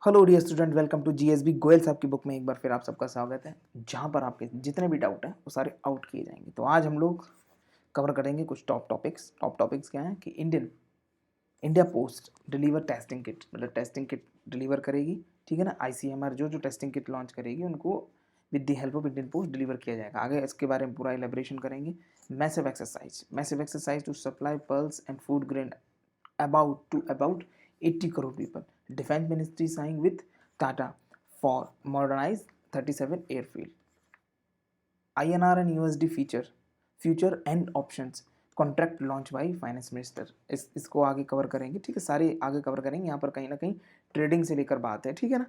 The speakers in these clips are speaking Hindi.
Hello dear student, welcome to GSB Goyal साहब की बुक में एक बार फिर आप सबका स्वागत है, जहां पर आपके जितने भी डाउट हैं वो सारे आउट किए जाएंगे। तो आज हम लोग कवर करेंगे कुछ टॉप टॉपिक्स क्या हैं कि India post deliver testing kit, मतलब टेस्टिंग किट डिलीवर करेगी। ठीक है ना। आईसीएमआर जो टेस्टिंग किट लॉन्च करेगी उनको with the help of Indian post deliver किया जाएगा। आगे इसके बारे में पूरा एलेबरेशन करेंगे। Massive exercise to supply pulse and food grain about 80 crore people. Defense Ministry signed with Tata for modernize 37 airfield. INR and USD future and options contract launch by finance minister. इसको आगे कवर करेंगे। ठीक है, सारे आगे कवर करेंगे। यहाँ पर कहीं ना कहीं ट्रेडिंग से लेकर बात है। ठीक है ना।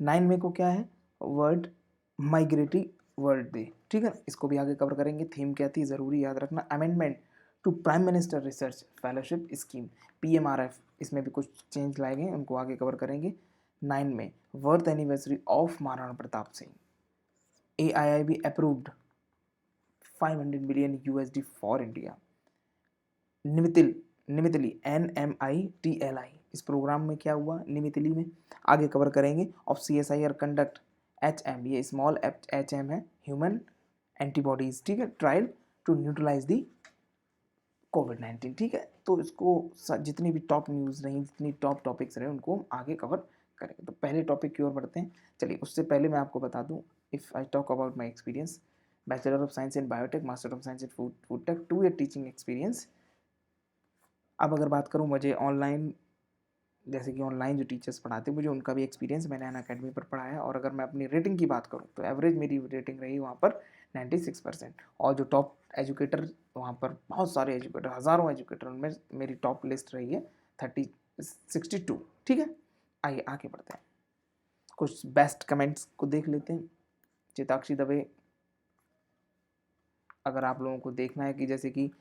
9 मई को क्या है, वर्ल्ड माइग्रेटरी वर्ल्ड डे। ठीक है, इसको भी आगे कवर करेंगे। थीम क्या थी ज़रूरी याद रखना, amendment to prime minister research fellowship scheme PMRF, इसमें भी कुछ चेंज लाए गए, उनको आगे कवर करेंगे। 9 में birth anniversary of Maharana Pratap Singh. AIIB approved 500 billion USD for India. NMITLI NMITLI, इस प्रोग्राम में क्या हुआ निमितली में, आगे कवर करेंगे। ऑफ CSIR कंडक्ट HM, ये स्मॉल HM है, ह्यूमन एंटीबॉडीज। ठीक है, ट्रायल टू न्यूट्रलाइज दी कोविड-19। ठीक है, तो इसको जितनी भी टॉप न्यूज़ रही, जितनी टॉप टॉपिक्स रहे, उनको हम आगे कवर करेंगे। तो पहले टॉपिक की ओर बढ़ते हैं। चलिए, उससे पहले मैं आपको बता दूं, if I talk about my experience, bachelor of science in biotech, master of science in food tech, 2 year teaching experience. अब अगर बात करूँ मुझे ऑनलाइन, जैसे कि ऑनलाइन जो टीचर्स पढ़ाते हैं, मुझे उनका भी एक्सपीरियंस, मैंने अनअकैडमी पर पढ़ाया है। और अगर मैं अपनी रेटिंग की बात करूँ तो एवरेज मेरी रेटिंग रही वहाँ पर 96%। और जो टॉप एजुकेटर वहाँ पर, बहुत सारे एजुकेटर, हज़ारों एजुकेटर, उनमें मेरी टॉप लिस्ट रही है 62। ठीक है, आइए आगे बढ़ते हैं। कुछ बेस्ट कमेंट्स को देख लेते हैं। चिताक्षी दवे, अगर आप लोगों को देखना है कि जैसे कि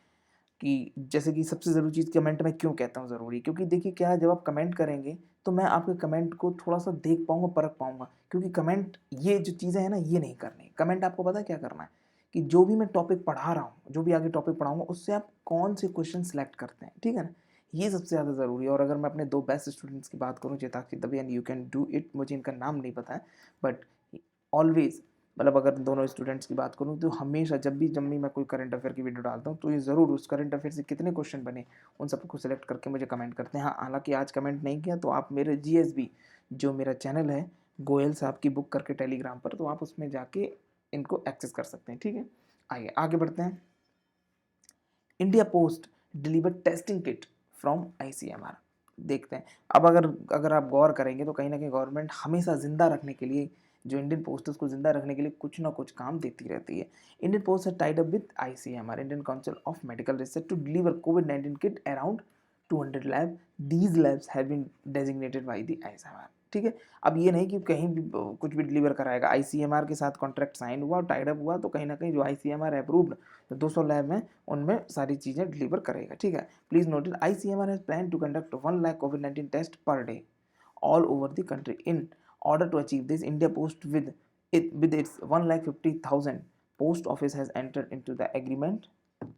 सबसे ज़रूरी चीज़, कमेंट में क्यों कहता हूँ ज़रूरी, क्योंकि देखिए क्या है, जब आप कमेंट करेंगे तो मैं आपके कमेंट को थोड़ा सा देख पाऊँगा, परख पाऊँगा। क्योंकि कमेंट, ये जो चीज़ें हैं ना, ये नहीं करनी। कमेंट आपको पता है क्या करना है, कि जो भी मैं टॉपिक पढ़ा रहा हूँ, जो भी आगे टॉपिक पढ़ाऊँगा, उससे आप कौन से क्वेश्चन सेलेक्ट करते हैं। ठीक है ना, ये सबसे ज़्यादा ज़रूरी है। और अगर मैं अपने 2 बेस्ट स्टूडेंट्स की बात करूँ, Chitakshi Dave and you can do it, मुझे इनका नाम नहीं पता है, बट ऑलवेज, मतलब अगर दोनों स्टूडेंट्स की बात करूँ तो हमेशा जब भी मैं कोई करंट अफेयर की वीडियो डालता हूँ, तो ये ज़रूर उस करंट अफेयर से कितने क्वेश्चन बने उन सबको सेलेक्ट करके मुझे कमेंट करते हैं। हाँ, हालांकि आज कमेंट नहीं किया, तो आप मेरे GSB, जो मेरा चैनल है गोयल साहब की बुक करके टेलीग्राम पर, तो आप उसमें जाके इनको एक्सेस कर सकते हैं। ठीक है, आइए आगे बढ़ते हैं। India post deliver testing kit from ICMR। देखते हैं। अब अगर आप गौर करेंगे तो कहीं ना कहीं गवर्नमेंट हमेशा ज़िंदा रखने के लिए, जो इंडियन पोस्ट है उसको ज़िंदा रखने के लिए कुछ ना कुछ काम देती रहती है। इंडियन पोस्ट है tied up with ICMR, Indian council of medical research, to deliver कोविड-19 kit around 200 lab. These labs have been designated by the ICMR। ठीक है, अब ये नहीं कि कहीं भी कुछ भी डिलीवर कराएगा। ICMR के साथ कॉन्ट्रैक्ट साइन हुआ, टाइड अप हुआ, तो कहीं ना कहीं जो ICMR अप्रूव्ड तो 200 लैब में, उनमें सारी चीज़ें डिलीवर करेगा। ठीक है, please note, ICMR has plan to conduct 1 lakh कोविड-19 test per day all over the country. In order to achieve this, India Post with its 1,50,000 post office has entered into the agreement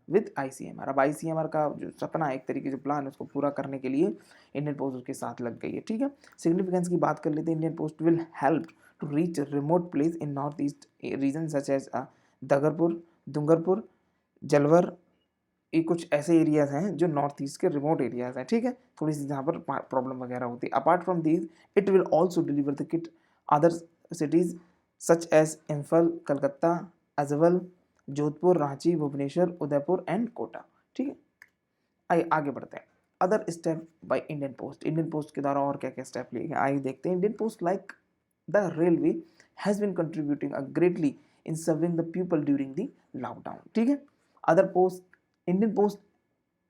with ICMR। अब ICMR का जो सपना है, एक तरीके से प्लान है, उसको पूरा करने के लिए इंडियन पोस्ट उसके साथ लग गई है। ठीक है, सिग्निफिकेंस की बात कर लेते हैं। Indian Post will help to reach remote place in North East region such as Dagarpur, Dungarpur, Jalwar. ये कुछ ऐसे एरियाज़ हैं जो नॉर्थ ईस्ट के रिमोट एरियाज़ हैं। ठीक है, थोड़ी सी जहाँ पर प्रॉब्लम वगैरह होती है। Apart from these, it will also deliver the kit other cities such as Imphal, Calcutta, Aizawl, Jodhpur, Ranchi, Bhubaneswar, Udaipur and Kota. ठीक है, आइए आगे बढ़ते हैं। Other step by Indian Post, Indian Post के द्वारा और क्या क्या स्टेप लिए गए, आइए देखते हैं। Indian post like the railway has been contributing greatly in serving the people during the lockdown. ठीक है, other post, Indian post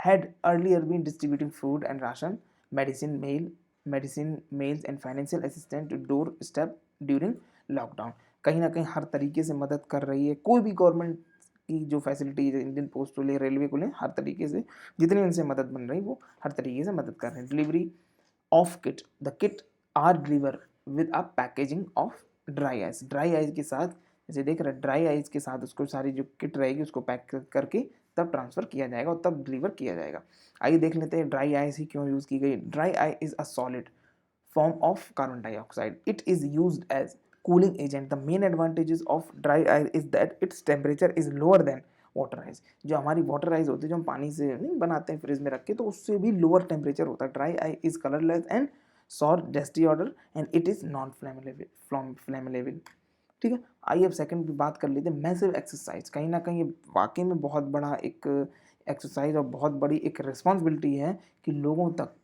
had earlier been distributing food and ration, medicine, mails and financial assistance to doorstep during lockdown. कहीं ना कहीं हर तरीके से मदद कर रही है। कोई भी गवर्नमेंट की जो फैसिलिटीज है, इंडियन पोस्ट को ले, रेलवे को ले, हर तरीके से जितनी उनसे मदद बन रही, वो हर तरीके से मदद कर रहे हैं। Delivery of kit, the kit are deliver with a packaging of dry ice, dry ice के साथ, जैसे देख रहे हैं, ड्राई आइस के साथ उसको सारी जो किट रहेगी उसको पैक करके तब ट्रांसफ़र किया जाएगा और तब डिलीवर किया जाएगा। आइए देख लेते हैं ड्राई आइस ही क्यों यूज़ की गई। Dry I is a solid form of carbon dioxide. It is used as cooling agent. The main advantages of dry ice is that its temperature is lower than water ice. जो हमारी वाटर आइस होती है जो हम पानी से नहीं बनाते हैं फ्रिज में रख के, तो उससे भी लोअर टेम्परेचर होता है. Dry ice is colourless and sour dusty odour and it is non flammable. ठीक है, आइए अब सेकंड की बात कर लेते हैं. मैसिव एक्सरसाइज, कहीं ना कहीं ये वाकई में बहुत बड़ा एक एक्सरसाइज और बहुत बड़ी एक रिस्पॉन्सिबिलिटी है कि लोगों तक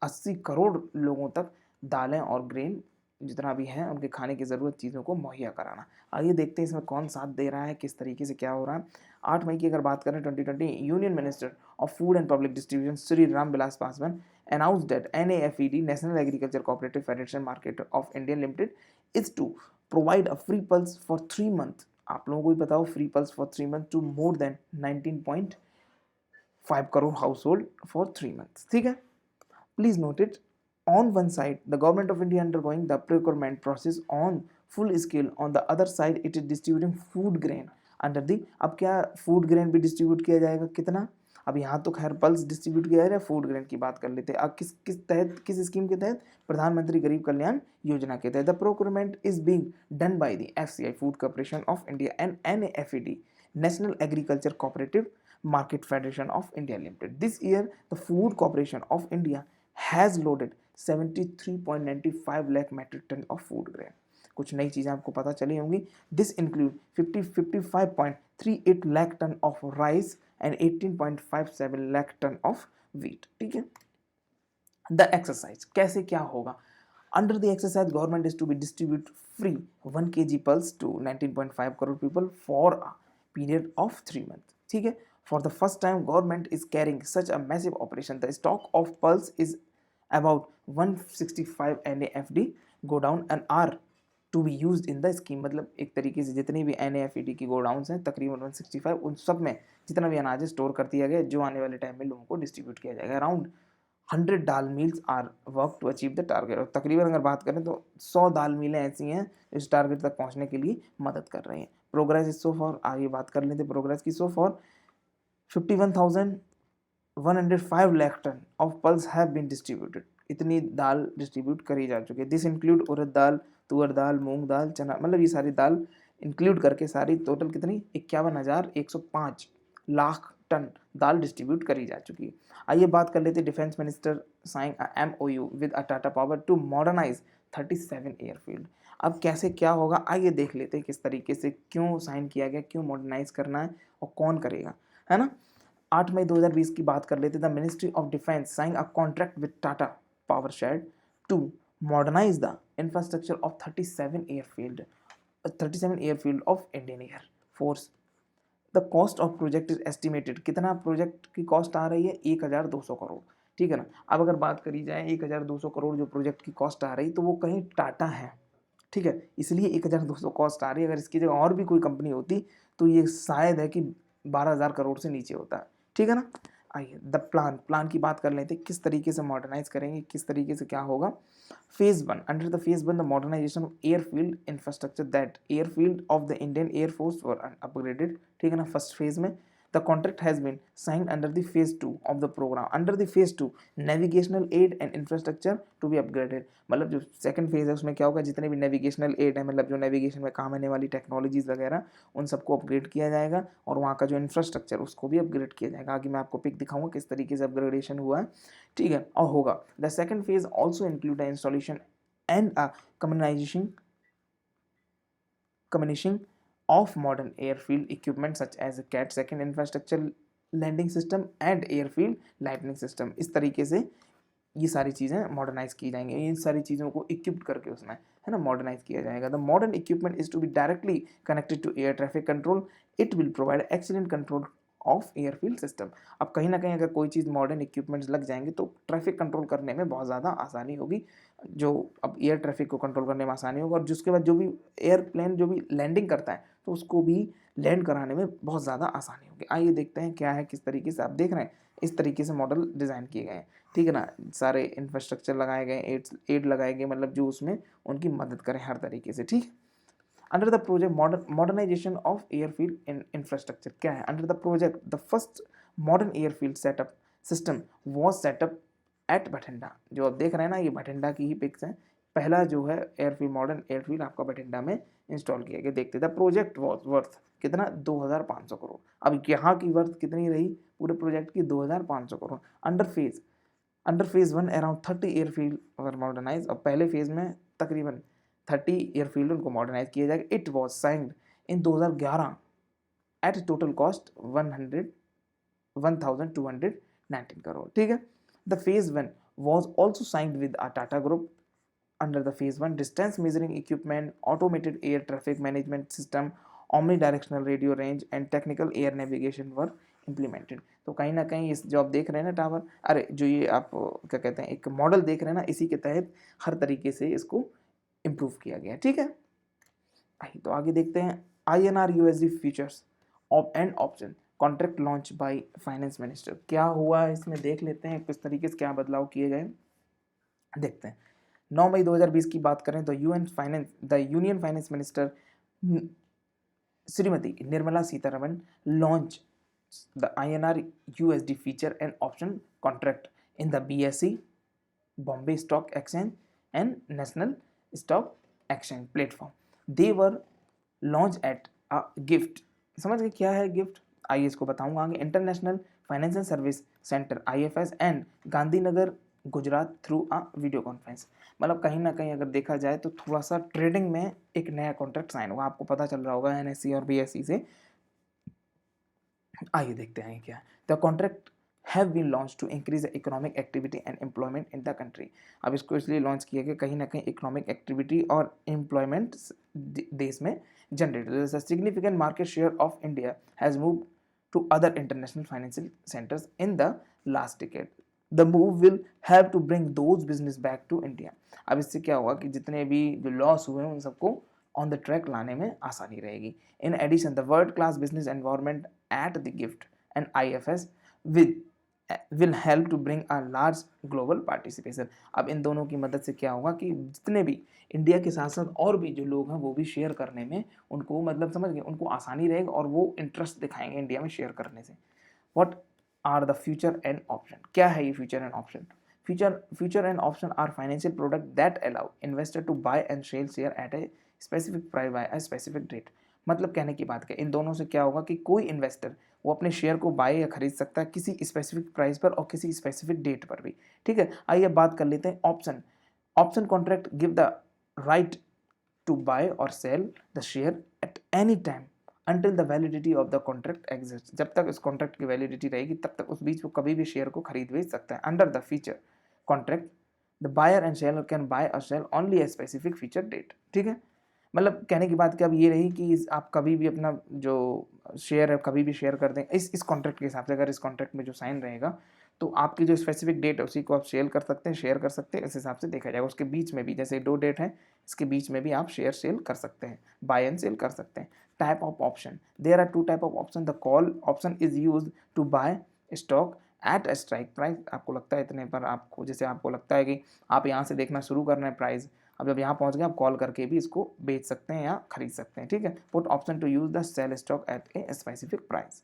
80 करोड़ लोगों तक दालें और ग्रेन जितना भी है उनके खाने की ज़रूरत चीज़ों को मुहैया कराना. आइए देखते हैं इसमें कौन साथ दे रहा है, किस तरीके से क्या हो रहा है. 8 मई की अगर बात करें 2020, union minister of food and public distribution Shri Ram Vilas Paswan announced that NAFED, National Agriculture Cooperative Federation Market of India Limited, is to provide a free pulse for 3 months. आप लोगों को भी बताओ, free pulse for 3 months to more than 19.5 crore household for 3 months. ठीक है, please note it. On one side, the government of India undergoing the procurement process on full scale. On the other side, it is distributing food grain under the. अब क्या food grain भी distribute किया जाएगा, कितना? अब यहाँ तो खैर पल्स डिस्ट्रीब्यूट किया जा रहा है, फूड ग्रेन की बात कर लेते हैं. अब किस स्कीम के तहत? प्रधानमंत्री गरीब कल्याण योजना के तहत. The procurement is being done by the FCI, food corporation of India, and NAFED, national agriculture cooperative market federation of India limited. This year the food corporation of India has loaded 73.95 lakh metric ton of food grain. कुछ नई चीज़ें आपको पता चली होंगी. This include 55.38 lakh ton of rice and 18.57 lakh ton of wheat. ठीक है, द एक्सरसाइज कैसे क्या होगा? Under the exercise government is to be distribute free 1 kg pulse to 19.5 crore people for a period of 3 months. ठीक है, for the first time government is carrying such a massive operation. The stock of pulse is about 165 NAFD godown and are to be used in the scheme. मतलब एक तरीके से जितनी भी NAFED की गोडाउन्स हैं तकरीबन 165, उन सब में जितना भी अनाज स्टोर कर दिया गया जो आने वाले टाइम में लोगों को डिस्ट्रीब्यूट किया जाएगा. Around 100 dal mills are work to achieve the target. और तकरीबन अगर बात करें तो 100 दाल मिलें ऐसी हैं इस टारगेट तक पहुंचने के लिए मदद कर रही हैं. प्रोग्रेस इज सो फॉर, आगे बात कर लेते प्रोग्रेस की. So for 51,105 lakh ton of pulse have been distributed. इतनी दाल डिस्ट्रीब्यूट करी जा चुकी है. दिस इंक्लूड उड़द दाल, तुअर दाल, मूंग दाल, चना, मतलब ये सारी दाल इंक्लूड करके सारी टोटल कितनी 51,105 लाख टन दाल डिस्ट्रीब्यूट करी जा चुकी है. आइए बात कर लेते हैं. Defence minister sign MOU with Tata power to modernise 37 airfield. अब कैसे क्या होगा आइए देख लेते हैं किस तरीके से, क्यों साइन किया गया, क्यों मॉडर्नाइज करना है और कौन करेगा, है ना. 8 मई 2020 की बात कर लेते. The ministry of defence sign a contract with Tata power shed to modernise the infrastructure of 37 airfield of Indian air force. The cost of project is estimated. कितना प्रोजेक्ट की कॉस्ट आ रही है? 1200 करोड़. ठीक है ना. अब अगर बात करी जाए 1200 करोड़ जो प्रोजेक्ट की कॉस्ट आ रही तो वो कहीं टाटा है. ठीक है, इसलिए 1200 कॉस्ट आ रही है. अगर इसकी जगह और भी कोई कंपनी होती तो ये शायद है कि 12,000 करोड़ से नीचे होता है. ठीक है ना. आइए द प्लान की बात कर लेते हैं. किस तरीके से मॉडर्नाइज करेंगे, किस तरीके से क्या होगा. Phase 1, under the phase 1 the modernisation of airfield infrastructure that airfield of the Indian air force were upgraded. ठीक है ना. फर्स्ट फेज में the contract has been signed under the phase 2 of the program. Under the phase 2 navigational aid and infrastructure to be upgraded. मतलब जो सेकंड फेज है उसमें क्या होगा, जितने भी नेविगेशनल एड है, मतलब जो नेविगेशन में काम आने वाली टेक्नोलॉजीज वगैरह उन सबको अपग्रेड किया जाएगा और वहाँ का जो इंफ्रास्ट्रक्चर उसको भी अपग्रेड किया जाएगा. आगे मैं आपको पिक दिखाऊंगा किस तरीके से अपग्रेडेशन हुआ है. ठीक है, और होगा. The second phase also include the installation and a communication of modern airfield equipment such as CAT second infrastructure landing system and airfield lightning system. इस तरीके से ये सारी चीज़ें मॉडर्नाइज की जाएंगी. इन सारी चीज़ों को इक्विप्ड करके उसमें है ना मॉडर्नाइज किया जाएगा. The modern equipment is to be directly connected to air traffic control. It will provide excellent control of airfield system. अब कहीं ना कहीं अगर कोई चीज़ मॉडर्न इक्विपमेंट्स लग जाएंगे तो ट्रैफिक कंट्रोल करने में बहुत ज़्यादा आसानी होगी. जो अब एयर ट्रैफिक को कंट्रोल करने में आसानी होगा और जिसके बाद जो भी एयरप्लेन जो भी लैंडिंग करता है तो उसको भी लैंड कराने में बहुत ज़्यादा आसानी होगी. आइए देखते हैं क्या है, किस तरीके से आप देख रहे हैं इस तरीके से मॉडल डिज़ाइन किए गए हैं. ठीक है ना. सारे इंफ्रास्ट्रक्चर लगाए गए, एड लगाए गए, मतलब जो उसमें उनकी मदद करें हर तरीके से. ठीक. Under the project modernisation of airfield infrastructure क्या है. Under the project the first modern airfield setup system was set up at Bathinda. जो आप देख रहे हैं ना, ये बठिंडा की ही पिक्स हैं। पहला जो है एयरफील्ड, मॉडर्न एयरफील्ड आपका बठिंडा में इंस्टॉल किया गया। देखते द प्रोजेक्ट वॉज वर्थ कितना, 2500 करोड़। अब यहाँ की वर्थ कितनी रही पूरे प्रोजेक्ट की, 2500 crore. Under phase 1 around 30 airfield were modernise. और पहले फेज में तकरीबन 30 एयरफील्ड उनको मॉडर्नाइज किया जाएगा। It was signed in 2011 at total cost 1219 crore. ठीक है। The phase 1 was also signed with a Tata Group. Under the phase 1, distance measuring equipment, automated air traffic management system, omnidirectional radio range and technical air navigation were implemented. तो कहीं ना कहीं इस जो आप देख रहे हैं ना टावर, अरे जो ये आप क्या कहते हैं एक मॉडल देख रहे हैं ना, इसी के तहत हर तरीके से इसको इम्प्रूव किया गया। ठीक है। तो आगे देखते हैं INR USD features and option contract launch by finance minister. क्या हुआ इसमें देख लेते हैं, किस तरीके से क्या बदलाव किए गए देखते हैं। 9 मई 2020 की बात करें तो union finance minister Shrimati Nirmala Sitharaman launch the INR USD feature and option contract in the BSE Bombay stock exchange and national stock exchange platform. They were launch at a gift. समझ गए क्या है गिफ्ट, आइए इसको बताऊंगा आगे। International financial service centre IFS and Gandhinagar Gujarat through a video conference. मतलब कहीं ना कहीं अगर देखा जाए तो थोड़ा सा ट्रेडिंग में एक नया कॉन्ट्रैक्ट साइन हुआ, आपको पता चल रहा होगा NSE और BSE से। आइए देखते हैं क्या। The contract have been launch to increase economic activity and employment in the country. अब इसको इसलिए लॉन्च किया गया कहीं ना कहीं इकोनॉमिक एक्टिविटी और एम्प्लॉयमेंट देश में जनरेट। Significant market share of India has move to other international financial centres in the last decade. The move will have to bring those business back to India. अब इससे क्या होगा कि जितने भी जो लॉस हुए हैं उन सबको ऑन द ट्रैक लाने में आसानी रहेगी। In addition the world class business environment at the gift and IFS will help to bring a large global participation। अब इन दोनों की मदद से क्या होगा कि जितने भी इंडिया के साथ साथ और भी जो लोग हैं वो भी शेयर करने में उनको मतलब समझ गए उनको आसानी रहेगी और वो इंटरेस्ट दिखाएंगे इंडिया में शेयर करने से। What are the future and option, क्या है ये future and option. Future and option are financial product that allow investor to buy and sell share at a specific price by a specific date। मतलब कहने की बात है इन दोनों से क्या होगा कि कोई इन्वेस्टर वो अपने शेयर को बाय या खरीद सकता है किसी स्पेसिफिक प्राइस पर और किसी स्पेसिफिक डेट पर भी। ठीक है। आइए बात कर लेते हैं option contract give the right to buy or sell the share at any time until the validity of the contract exists। जब तक इस कॉन्ट्रैक्ट की वैलिडिटी रहेगी तब तक उस बीच वो कभी भी शेयर को खरीद बेच सकता है। Under the future contract the buyer and seller can buy or sell only a specific future date. ठीक है। मतलब कहने की बात कि अब ये रही कि आप कभी भी अपना जो शेयर है कभी भी शेयर कर दें इस कॉन्ट्रैक्ट के हिसाब से। अगर इस कॉन्ट्रैक्ट में जो साइन रहेगा तो आपकी जो स्पेसिफिक डेट है उसी को आप शेयर कर सकते हैं, शेयर कर सकते हैं, इस हिसाब से देखा जाएगा। उसके बीच में भी जैसे 2 डेट है इसके बीच में भी आप शेयर सेल कर सकते हैं, बाय एंड सेल कर सकते हैं। Type of option, there are 2 type of option. The call option is use to buy stock at a strike price. आपको लगता है इतने पर, आपको जैसे आपको लगता है कि आप यहाँ से देखना शुरू कर रहे हैं प्राइस, अब जब यहाँ पहुँच गए आप कॉल करके भी इसको बेच सकते हैं या खरीद सकते हैं। ठीक है। Put option to use the sell stock at a specific price.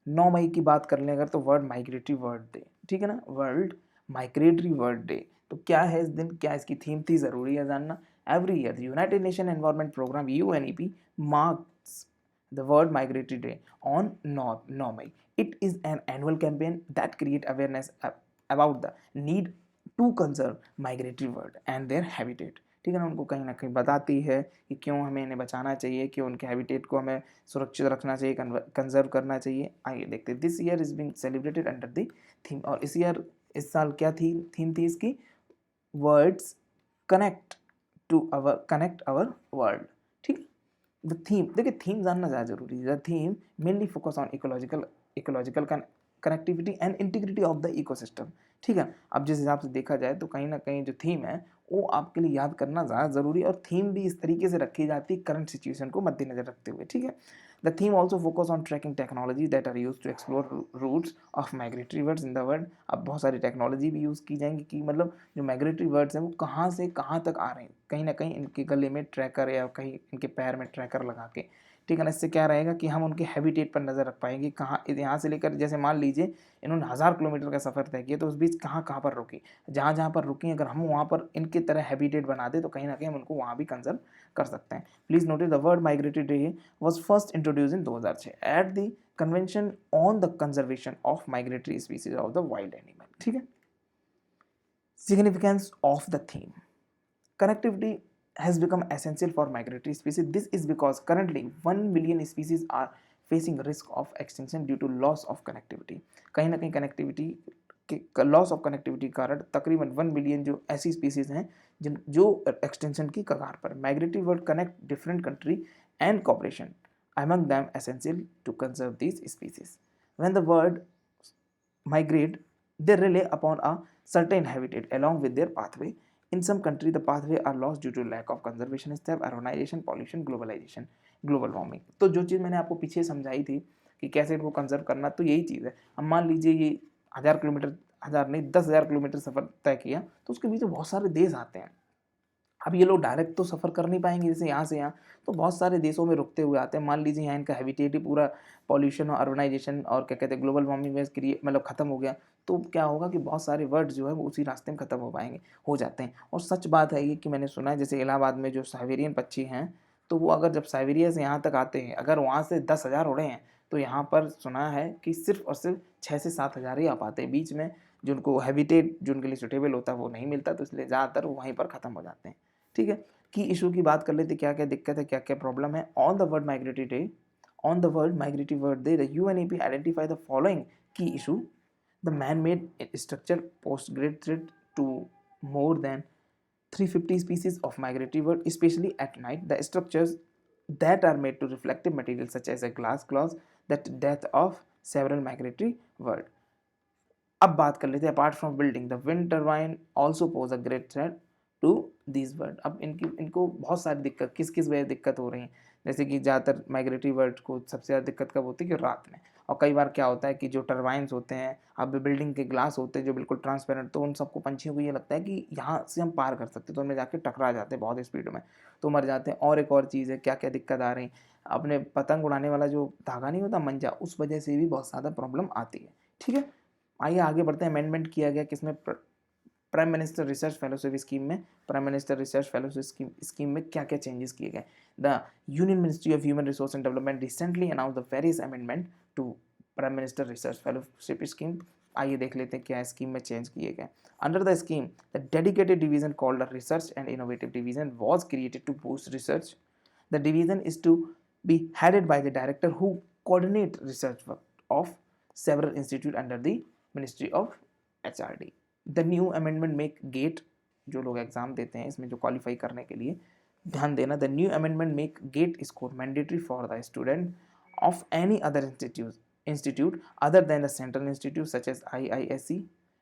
9 मई की बात कर लें अगर तो वर्ल्ड माइग्रेटरी वर्ड डे। ठीक है ना, वर्ल्ड माइग्रेटरी वर्ड डे। तो क्या है इस दिन, क्या इसकी थीम थी, ज़रूरी है जानना। Every year the united nation environment programme UNEP marks the World Migratory Day on 9 May. It is an annual campaign that creates awareness about the need to conserve migratory bird and their habitat। ठीक है ना, उनको कहीं ना कहीं बताती है कि क्यों हमें इन्हें बचाना चाहिए, क्यों उनके हैबिटेट को हमें सुरक्षित रखना चाहिए, कंजर्व करना चाहिए। आइए देखते हैं। This year is being celebrated under the theme. और इस साल क्या थीम थी इसकी, वर्ड्स कनेक्ट आवर वर्ल्ड। ठीक है। द थीम, देखिए थीम जानना ज़्यादा जरूरी है। The theme mainly focus on ecological connectivity and integrity of the ecosystem. ठीक है। अब जिस हिसाब से देखा जाए तो कहीं ना कहीं जो थीम है वो आपके लिए याद करना ज़्यादा ज़रूरी है और थीम भी इस तरीके से रखी जाती है करंट सिचुएशन को मद्देनजर रखते हुए। ठीक है। The theme also focus on tracking technology that are use to explore routes of migratory birds in the world. अब बहुत सारी टेक्नोलॉजी भी यूज़ की जाएंगी कि मतलब जो माइग्रेटरी बर्ड्स हैं वो कहाँ से कहाँ तक आ रहे हैं, कहीं ना कहीं इनके गले में ट्रैकर या कहीं इनके पैर में ट्रैकर लगा के। ठीक है ना। इससे क्या रहेगा कि हम उनके हैबिटेट पर नज़र रख पाएंगे, कहाँ यहाँ से लेकर, जैसे मान लीजिए इन्होंने 1000 किलोमीटर का सफ़र तय किया, तो उस बीच कहाँ कहाँ पर रुकी, जहाँ जहाँ पर रुकी, अगर हम वहाँ पर इनकी तरह हैबिटेट बना दे तो कहीं ना कहीं हम उनको वहाँ भी कंजर्व कर सकते हैं। Please notice the word migratory day was first introduce in 2006 at the convention on the conservation of migratory species of the wild animal. ठीक है। Significance of the theme. Connectivity has become essential for migratory species. This is because currently 1 million species are facing risk of extinction due to loss of connectivity. कहीं ना कहीं कनेक्टिविटी के लॉस ऑफ कनेक्टिविटी के कारण तकरीबन 1 मिलियन जो ऐसी स्पीसीज हैं जिन जो एक्सटेंशन की कगार पर। Migratory word connect different country and cooperation among them essential to conserve these species. When the bird migrate, they rely upon a certain habitat along with their pathway. In some countries, the pathway are lost due to lack of conservation step, urbanization, pollution, globalization, global warming. तो जो चीज़ मैंने आपको पीछे समझाई थी कि कैसे इनको कंजर्व करना, तो यही चीज़ है। अब मान लीजिए ये 1000 किलोमीटर, 1000 नहीं 10,000 किलोमीटर सफ़र तय किया, तो उसके बीच में बहुत सारे देश आते हैं। अब ये लोग डायरेक्ट तो सफ़र कर नहीं पाएंगे जैसे यहाँ से यहाँ, तो बहुत सारे देशों में रुकते हुए आते हैं। मान लीजिए यहाँ इनका हैबिटेट ही पूरा पॉल्यूशन और अर्बनाइजेशन और क्या कहते हैं ग्लोबल वार्मिंग में क्रिएट मतलब ख़त्म हो गया, तो क्या होगा कि बहुत सारे वर्ड्स जो है वो उसी रास्ते में ख़त्म हो जाते हैं। और सच बात है ये कि मैंने सुना है जैसे इलाहाबाद में जो साइबेरियन पक्षी हैं, तो वो अगर जब साइबेरिया से यहाँ तक आते हैं, अगर वहाँ से 10,000 उड़े हैं, तो यहाँ पर सुना है कि सिर्फ और सिर्फ 6 से 7,000 ही आ पाते हैं। बीच में जो उनको हैबिटेट जो उनके लिए सुटेबल होता है वो नहीं मिलता, तो इसलिए ज़्यादातर वो वहीं पर ख़त्म हो जाते हैं। ठीक है। की इशू की बात कर लेते, क्या क्या दिक्कत है, क्या क्या प्रॉब्लम है। On the world migratory day, on the world migratory world day, the UNEP identify the following key issue. The man made structure post great threat to more than 350 species of migratory bird, especially at night. The structures that are made to reflective material such as a glass cloth that death of several migratory bird. अब बात कर लेते हैं apart from building the wind turbine also pose a great threat to this bird. अब इनको बहुत सारी दिक्कत किस किस वजह दिक्कत हो रही है, जैसे कि ज़्यादातर माइग्रेटरी बर्ड को सबसे ज़्यादा दिक्कत कब होती है कि रात में। और कई बार क्या होता है कि जो टर्बाइंस होते हैं, अब बिल्डिंग के ग्लास होते हैं जो बिल्कुल ट्रांसपेरेंट, तो उन सबको पंछियों को ये लगता है कि यहाँ से हम पार कर सकते हैं, तो उनमें जाके टकरा जाते हैं बहुत स्पीड में, तो मर जाते हैं। और एक और चीज़ है, क्या क्या दिक्कत आ रही, अपने पतंग उड़ाने वाला जो धागा नहीं होता मंजा, उस वजह से भी बहुत ज़्यादा प्रॉब्लम आती है। ठीक है, आइए आगे बढ़ते हैं। अमेंडमेंट किया गया किसमें, prime minister research fellowship scheme में। Prime minister research fellowship scheme में क्या क्या चेंजेस किए गए। The union ministry of human resource and development recently announce the various amendment to prime minister research fellowship scheme. आइए देख लेते हैं क्या स्कीम में चेंज किए गए। Under the scheme the dedicated division called the research and innovative division was created to boost research. The division is to be headed by the director who coordinate research work of several institute under the Ministry of HRD. The new amendment make GATE, जो लोग एग्जाम देते हैं इसमें जो क्वालिफाई करने के लिए ध्यान देना, the new amendment make GATE score mandatory for the student of any other institute other than the central institute such as IISc,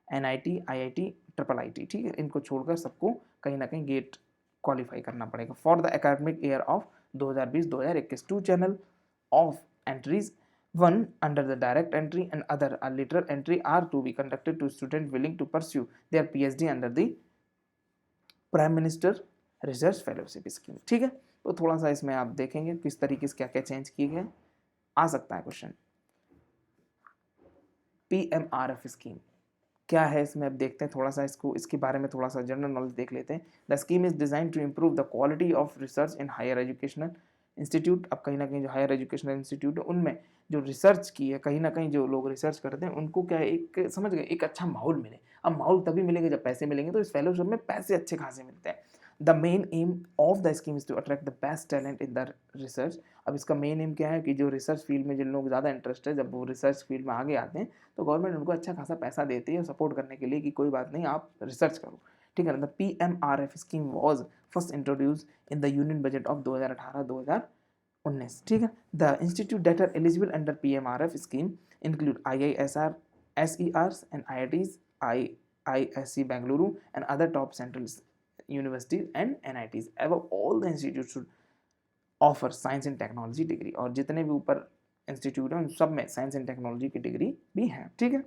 NIT, IIT, IIIT। ठीक है, इनको छोड़कर सबको कहीं ना कहीं गेट क्वालिफाई करना पड़ेगा। For the academic year of 2020-2021 two channel of entries, one under the direct entry and other a lateral entry are to be conducted to students willing to pursue their PhD under the prime minister research fellowship scheme. ठीक है, तो थोड़ा सा इसमें आप देखेंगे किस तरीके से क्या क्या चेंज किए गए, आ सकता है क्वेश्चन। PMRF स्कीम क्या है, इसमें अब देखते हैं थोड़ा सा इसको, इसके बारे में थोड़ा सा जनरल नॉलेज देख लेते हैं। The scheme is design to improve the quality of research in higher educational institute. अब कहीं ना कहीं जो हायर एजुकेशनल इंस्टीट्यूट है उनमें जो रिसर्च की है, कहीं ना कहीं जो लोग रिसर्च करते हैं उनको क्या है, एक समझ गए, एक अच्छा माहौल मिले। अब माहौल तभी मिलेगा जब पैसे मिलेंगे, तो इस फेलोशिप में पैसे अच्छे खासे मिलते हैं। The main aim of the scheme is to attract the best talent in the research. अब इसका मेन एम क्या है कि जो रिसर्च फील्ड में जिन लोग ज़्यादा इंटरेस्ट है, जब वो रिसर्च फील्ड में आगे आते हैं तो गवर्नमेंट उनको अच्छा खासा पैसा देती है सपोर्ट करने के लिए कि कोई बात नहीं आप रिसर्च करो। ठीक है ना। The PMRF scheme was first introduce in the union budget of 2018-2019। ठीक है। The institute that are eligible under PMRF scheme include IISR, SERs and IITs, IISc Bengaluru and other top central universities and NITs. Above all the institutes should offer science and technology degree। और जितने भी ऊपर इंस्टीट्यूट है उन सब में साइंस एंड टेक्नोलॉजी की डिग्री भी है। ठीक है,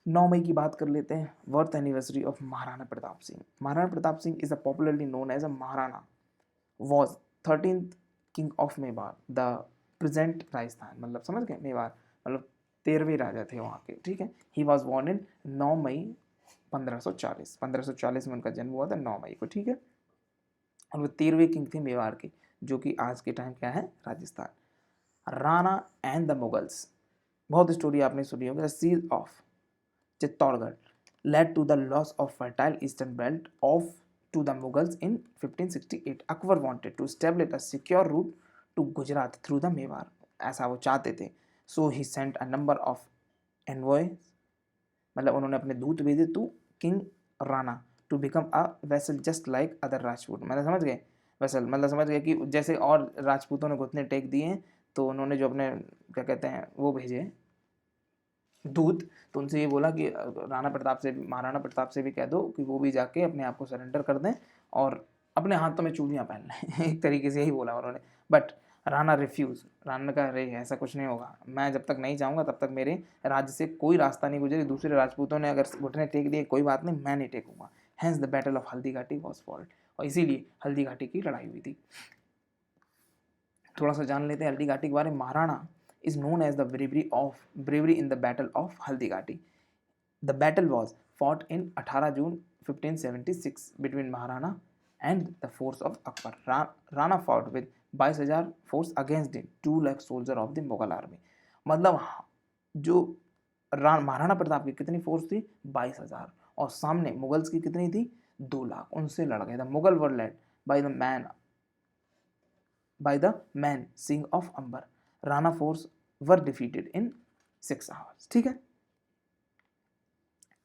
9 मई की बात कर लेते हैं। Birth anniversary of Maharana Pratap Singh. Maharana Pratap Singh is a popularly known as a Maharana was 13th king of Mewar the present Rajasthan, मतलब समझ गए, मेवाड़ मतलब 13वें राजा थे वहाँ के, ठीक है। ही वॉज बॉर्न इन 9 मई 1540 में उनका जन्म हुआ था 9 मई को, ठीक है। और वो 13वें किंग थे मेवाड़ के, जो कि आज के टाइम क्या है, राजस्थान। राणा एंड द मुगल्स, बहुत स्टोरी आपने सुनी होगी। The siege of Chittorgarh led to the loss of fertile eastern belt of to the Mughals in 1568. Akbar wanted to establish a secure route to Gujarat through the Mewar. ऐसा वो चाहते थे. So he sent a number of envoys, मतलब उन्होंने अपने दूत भेजे to King Rana to become a vassal just like other Rajput. मतलब समझ गए, वैसल मतलब समझ गए कि जैसे और राजपूतों ने घुटने टेक दिए हैं, तो उन्होंने जो अपने क्या कहते हैं वो भेजे दूत, तो उनसे ये बोला कि राणा प्रताप से, महाराणा प्रताप से भी कह दो कि वो भी जाके अपने आप को सरेंडर कर दें और अपने हाथों में चूड़ियाँ पहन लें एक तरीके से यही बोला उन्होंने। बट राणा रिफ्यूज़, राणा ने कहा अरे ऐसा कुछ नहीं होगा, मैं जब तक नहीं जाऊँगा तब तक मेरे राज्य से कोई रास्ता नहीं गुजरे, दूसरे राजपूतों ने अगर घुटने टेक दिए कोई बात नहीं, मैं नहीं टेकूंगा। Hence the battle of Haldi Ghati was fault, और इसीलिए हल्दी घाटी की लड़ाई हुई थी। थोड़ा सा जान लेते हैं हल्दी घाटी के बारे में। Maharana is known as the bravery in the battle of Haldighati. The battle was fought in 18 June 1576 between Maharana and the force of Akbar. Rana fought with 22,000 force against the 2 lakh soldier of the Mughal army. मतलब जो महाराणा प्रताप की कितनी फोर्स थी, 22,000, और सामने मुगल्स की कितनी थी, 2 लाख, उनसे लड़ गए। The Mughal were led by the man Singh of Amber. Rana force were defeated in 6 hours, ठीक है।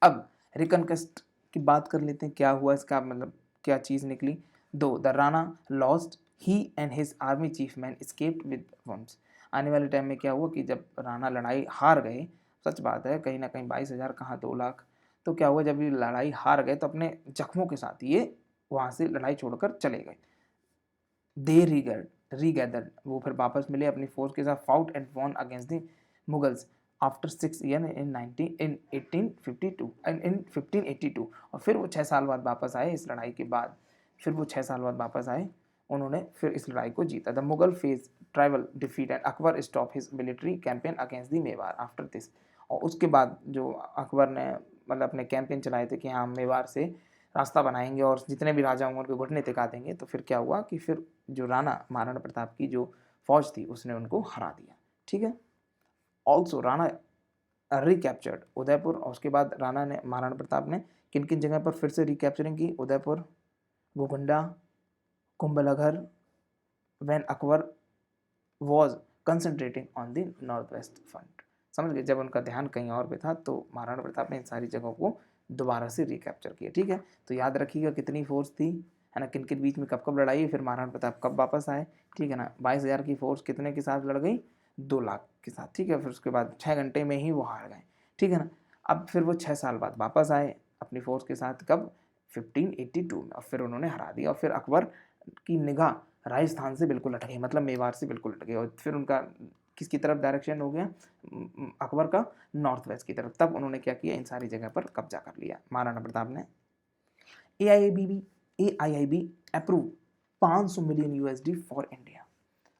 अब रिकनकस्ट की बात कर लेते हैं, क्या हुआ इसका, मतलब क्या चीज़ निकली। दो the Rana lost, he and his army chief man escaped with wounds. आने वाले टाइम में क्या हुआ कि जब राणा लड़ाई हार गए, सच बात है, कहीं ना कहीं 22,000 कहाँ 2 लाख, तो क्या हुआ जब ये लड़ाई हार गए तो अपने जख्मों के साथ ये वहाँ से लड़ाई छोड़कर चले गए। दे रीगैदर्ड, वो फिर वापस मिले अपनी फोर्स के साथ, fought and won against the Mughals after 6 year in 1852 and in 1582, और फिर वो 6 साल बाद वापस आए इस लड़ाई के बाद, फिर वो 6 साल बाद वापस आए, उन्होंने फिर इस लड़ाई को जीता। The Mughal face tribal defeat and Akbar stop his military campaign against the Mewar after this, और उसके बाद जो अकबर ने मतलब अपने कैंपेन चलाए थे कि हाँ मेवाड़ से रास्ता बनाएंगे और जितने भी राजा होंगे उनके घुटने टिका देंगे, तो फिर क्या हुआ कि फिर जो राणा महाराणा प्रताप की जो फौज थी उसने उनको हरा दिया, ठीक है। ऑल्सो राणा रिकैप्चर्ड उदयपुर, और उसके बाद राणा ने, महाराणा प्रताप ने किन किन जगह पर फिर से रिकैप्चरिंग की, Udaipur, Gogunda, Kumbhalgarh, when Akbar was concentrating on the north west front. समझ गए, जब उनका ध्यान कहीं और पे था तो महाराणा प्रताप ने इन सारी जगहों को दोबारा से रिकैप्चर किया, ठीक है। तो याद रखिएगा कितनी फोर्स थी, है ना, किन किन बीच में कब कब लड़ाई, फिर महाराणा प्रताप कब वापस आए, ठीक है ना। 22,000 की फोर्स कितने के साथ लड़ गई, 2 लाख के साथ, ठीक है। फिर उसके बाद 6 घंटे में ही वो हार गए, ठीक है ना। अब फिर वो 6 साल बाद वापस आए अपनी फोर्स के साथ, कब, 1582 में, और फिर उन्होंने हरा दिया, और फिर अकबर की निगाह राजस्थान से बिल्कुल हट गई, मतलब मेवाड़ से बिल्कुल हट गई, और फिर उनका किसकी तरफ डायरेक्शन हो गया, अकबर का नॉर्थ वेस्ट की तरफ। तब उन्होंने क्या किया, इन सारी जगह पर कब्जा कर लिया महाराणा प्रताप ने। AIIB approve 500 million USD for India.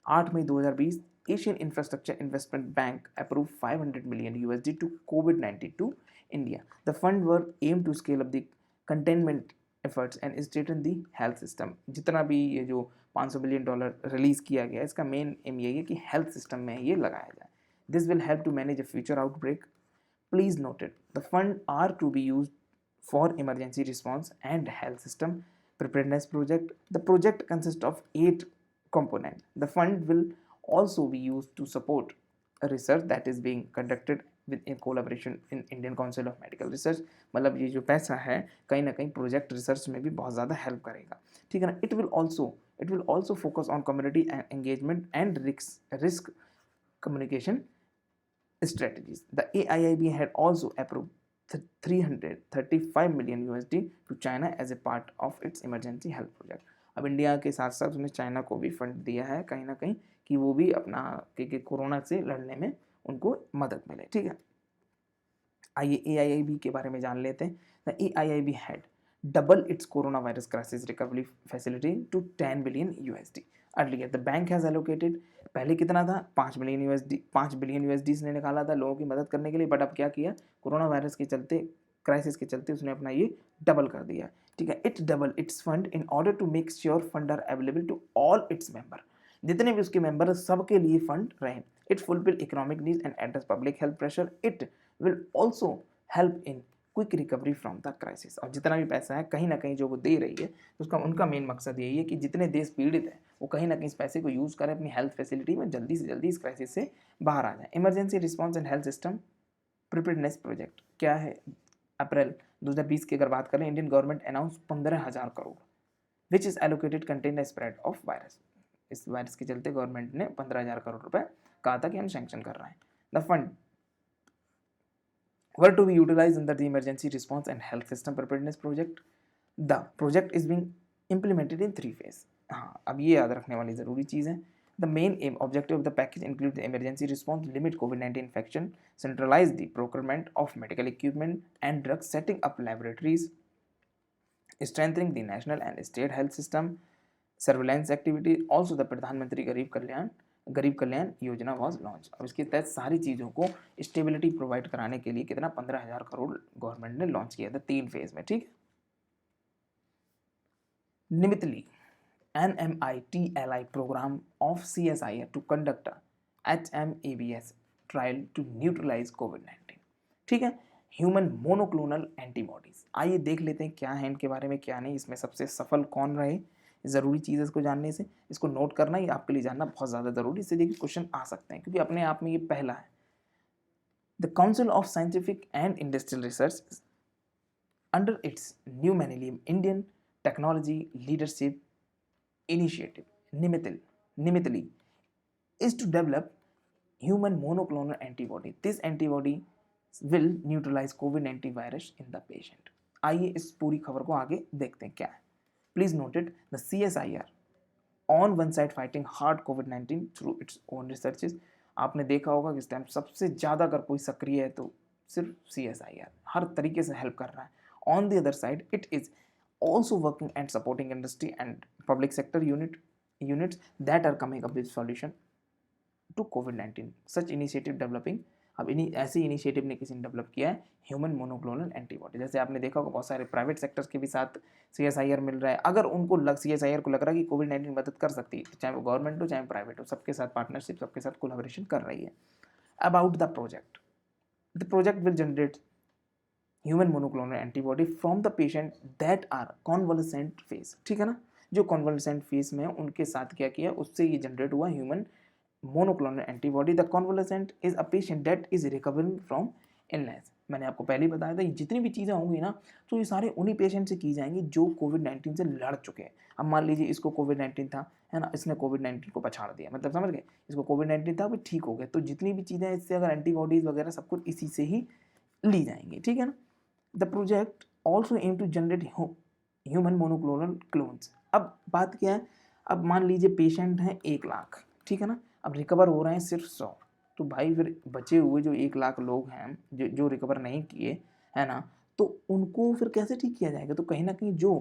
8 मई 2020 Asian infrastructure investment bank approve 500 million USD to COVID-19 to India. The fund were aim to scale up the containment efforts and strengthen the health system. जितना भी ये जो $500 मिलियन रिलीज़ किया गया, इसका मेन एम यही है कि हेल्थ सिस्टम में ये लगाया जाए। This will help to manage a future outbreak. Please noted the fund are to be use for emergency response and health system preparedness project. The project consists of 8 components. The fund will also be used to support a research that is being conducted with in collaboration in Indian Council of Medical Research. मतलब ये जो पैसा है कहीं ना कहीं प्रोजेक्ट रिसर्च में भी बहुत ज़्यादा हेल्प करेगा, ठीक है ना। It will also focus on community engagement and risk communication strategies. The AIIB had also approved 335 million USD to China as a part of its emergency health project. अब इंडिया के साथ साथ उसने चाइना को भी फंड दिया है कहीं ना कहीं कि वो भी अपना कि कोरोना से लड़ने में उनको मदद मिले, ठीक है। आइए AIIB के बारे में जान लेते हैं। The AIIB had double its coronavirus crisis recovery facility to 10 billion USD. Earlier, the bank has allocated, पहले कितना था, 5 बिलियन यूएसडी, 5 बिलियन यूएसडी इसने निकाला था लोगों की मदद करने के लिए, बट अब क्या किया, कोरोना वायरस के चलते, क्राइसिस के चलते उसने अपना ये डबल कर दिया, ठीक है. It double its fund in order to make sure fund are available to all its member, जितने भी उसके मेंबर सबके लिए फंड रहे. It fulfil economic needs and address public health pressure. It will also help in quick recovery from the crisis. और जितना भी पैसा है कहीं ना कहीं जो वो दे रही है, उसका उनका मेन मकसद यही है कि जितने देश पीड़ित हैं वो कहीं ना कहीं इस पैसे को यूज़ करें अपनी हेल्थ फैसिलिटी में, जल्दी से जल्दी इस क्राइसिस से बाहर आ जाए. Emergency response and health system preparedness project क्या है, अप्रैल 2020 की अगर बात करें, Indian government announce 15,000 crore which is allocated contain the spread of virus. इस वायरस के चलते गवर्नमेंट ने 15,000 करोड़ रुपए कहा था कि हम सैंक्शन कर रहे हैं. The fund were to be utilized under the emergency response and health system preparedness project. The project is being implemented in 3 phases. हाँ, अब ये याद रखने वाली ज़रूरी चीज़ है. The main aim objective of the package include the emergency response, limit COVID-19 infection, centralize the procurement of medical equipment and drugs, setting up laboratories, strengthening the national and state health system, surveillance activity. Also the प्रधानमंत्री गरीब कल्याण योजना वॉज लॉन्च. अब इसके तहत सारी चीज़ों को स्टेबिलिटी प्रोवाइड कराने के लिए कितना 15,000 करोड़ गवर्नमेंट ने लॉन्च किया था 3 फेज में, ठीक है. NMITLI NMITLI programme of CSIR to conduct HMABS trial to neutralise कोविड-19, ठीक है. ह्यूमन मोनोक्लोनल एंटीबॉडीज, आइए देख लेते हैं क्या है इनके बारे में क्या नहीं, इसमें सबसे सफल कौन रहे. ज़रूरी चीज़ है इसको जानने से, इसको नोट करना ये आपके लिए जानना बहुत ज़्यादा ज़रूरी, इससे देखिए क्वेश्चन आ सकते हैं क्योंकि अपने आप में ये पहला है. The council of scientific and industrial research under its new millennium Indian technology leadership initiative NMITLI is to develop human monoclonal antibody. This antibody will neutralize COVID-19 virus in the patient. आइए इस पूरी खबर को आगे देखते हैं क्या है. Please note it, the CSIR on one side fighting hard COVID-19 through its own researches. आपने देखा होगा कि इस टाइम सबसे ज़्यादा अगर कोई सक्रिय है तो सिर्फ CSIR हर तरीके से हेल्प कर रहा है. On the other side, it is also working and supporting industry and public sector units that are coming up with solution to COVID-19. Such initiative developing, अब ऐसे इनिशिएटिव ने किसी ने डेवलप किया है ह्यूमन मोनोक्लोनल एंटीबॉडी. जैसे आपने देखा होगा बहुत सारे प्राइवेट सेक्टर्स के भी साथ CSIR मिल रहा है. अगर उनको CSIR को लग रहा है कि कोविड-19 मदद कर सकती है, चाहे वो गवर्नमेंट हो चाहे प्राइवेट हो, सबके साथ पार्टनरशिप, सबके साथ कोलैबोरेशन कर रही है. About the project will generate human monoclonal antibody from the patient that are convalescent phase, ठीक है ना. जो कॉन्वलेसेंट फेज में है उनके साथ क्या किया, उससे ये जनरेट हुआ human monoclonal antibody. The convalescent is a patient that is recovering from illness. मैंने आपको पहले ही बताया था, ये जितनी भी चीज़ें होंगी ना तो ये सारे उन्हीं पेशेंट से की जाएंगी जो कोविड-19 से लड़ चुके हैं. अब मान लीजिए इसको कोविड-19 था, है ना, इसने कोविड-19 को पछाड़ दिया, मतलब समझ गए, इसको कोविड-19 था, वो ठीक हो गया, तो जितनी भी चीज़ें इससे अगर एंटीबॉडीज़ वगैरह सब कुछ इसी से ही ली जाएंगी, ठीक है ना. The project also aim to generate human monoclonal clones. अब बात क्या है, अब मान लीजिए पेशेंट हैं 1 लाख, ठीक है ना, अब रिकवर हो रहे हैं सिर्फ 100, तो भाई फिर बचे हुए जो 1 लाख लोग हैं जो रिकवर नहीं किए, है ना, तो उनको फिर कैसे ठीक किया जाएगा. तो कहीं ना कहीं जो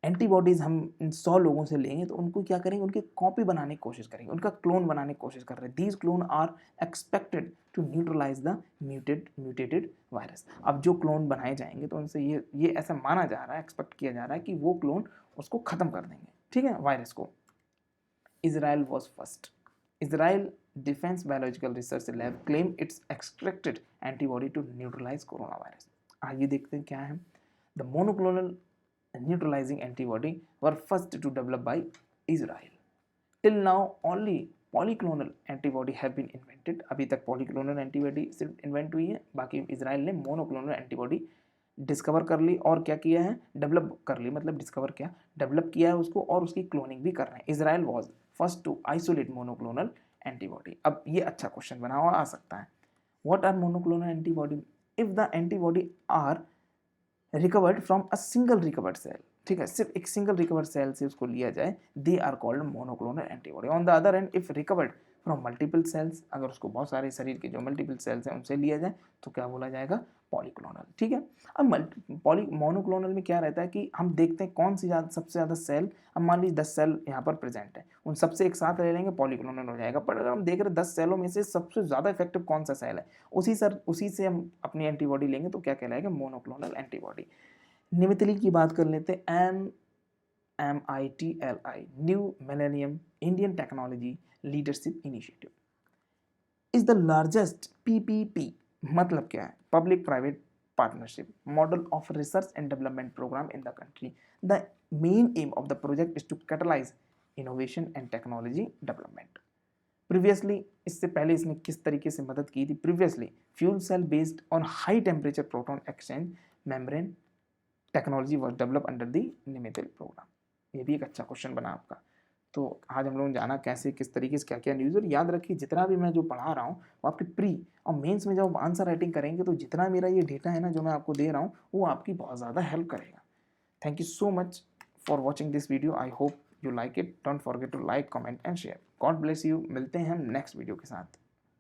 एंटीबॉडीज़ हम इन 100 लोगों से लेंगे तो उनको क्या करेंगे, उनकी कॉपी बनाने की कोशिश करेंगे, उनका क्लोन बनाने की कोशिश कर रहे हैं. These clone are expected to neutralise the mutated virus. अब जो क्लोन बनाए जाएंगे तो उनसे ये ऐसा माना जा रहा है, एक्सपेक्ट किया जा रहा है कि वो क्लोन उसको ख़त्म कर देंगे, ठीक है, वायरस को. Israel was first. Israel Defense Biological Research Lab claimed its extracted antibody to neutralize coronavirus. आइए देखते हैं क्या है. The monoclonal neutralizing antibody were first to develop by Israel. Till now only polyclonal antibody have been invented. अभी तक polyclonal antibody सिर्फ इन्वेंट हुई है, बाकी इसराइल ने monoclonal antibody डिस्कवर कर ली और क्या किया है, डेवलप कर ली, मतलब डिस्कवर क्या, डेवलप किया है उसको और उसकी क्लोनिंग भी कर रहे हैं. Israel was first to isolate monoclonal antibody. अब ये अच्छा क्वेश्चन बना हुआ आ सकता है. What are monoclonal antibody? If the antibody are recovered from a single recovered cell, ठीक है, सिर्फ एक सिंगल रिकवर्ड सेल से उसको लिया जाए, they are called monoclonal antibody. On the other end if recovered from multiple cells, अगर उसको बहुत सारे शरीर के जो मल्टीपल सेल्स हैं उनसे लिया जाए तो क्या बोला जाएगा, पॉलीक्लोनल, ठीक है। अब मोनोक्लोनल में क्या रहता है कि हम देखते हैं कौन सी सबसे ज़्यादा सेल, अब मान लीजिए 10 सेल यहाँ पर प्रेजेंट है, उन सबसे एक साथ ले लेंगे पॉलीक्लोनल हो जाएगा। पर अगर हम देख रहे हैं 10 सेलों में से सबसे ज़्यादा इफेक्टिव कौन सा सेल है, उसी से हम अपनी एंटीबॉडी लेंगे तो क्या कहलाएगा, मोनोक्लोनल एंटीबॉडी। निमितली की बात कर लेते हैं, NMITLI, new millennium Indian technology leadership initiative is the largest PPP, मतलब क्या है, public private partnership model of research and development program in the country. The main aim of the project is to catalyze innovation and technology development. Previously, इससे पहले इसने किस तरीके से मदद की थी, previously fuel cell based on high temperature proton exchange membrane technology was developed under the निमितल program. ये भी एक अच्छा क्वेश्चन बना आपका। तो आज हम लोगों ने जाना कैसे किस तरीके से क्या क्या न्यूज़, और याद रखिए जितना भी मैं जो पढ़ा रहा हूँ वो आपके प्री और मेंस में जब आंसर राइटिंग करेंगे तो जितना मेरा ये डेटा है ना जो मैं आपको दे रहा हूँ वो आपकी बहुत ज़्यादा हेल्प करेगा। Thank you so much for watching this video, I hope you like it, don't forget to like comment and share. God bless you, मिलते हैं हम नेक्स्ट वीडियो के साथ।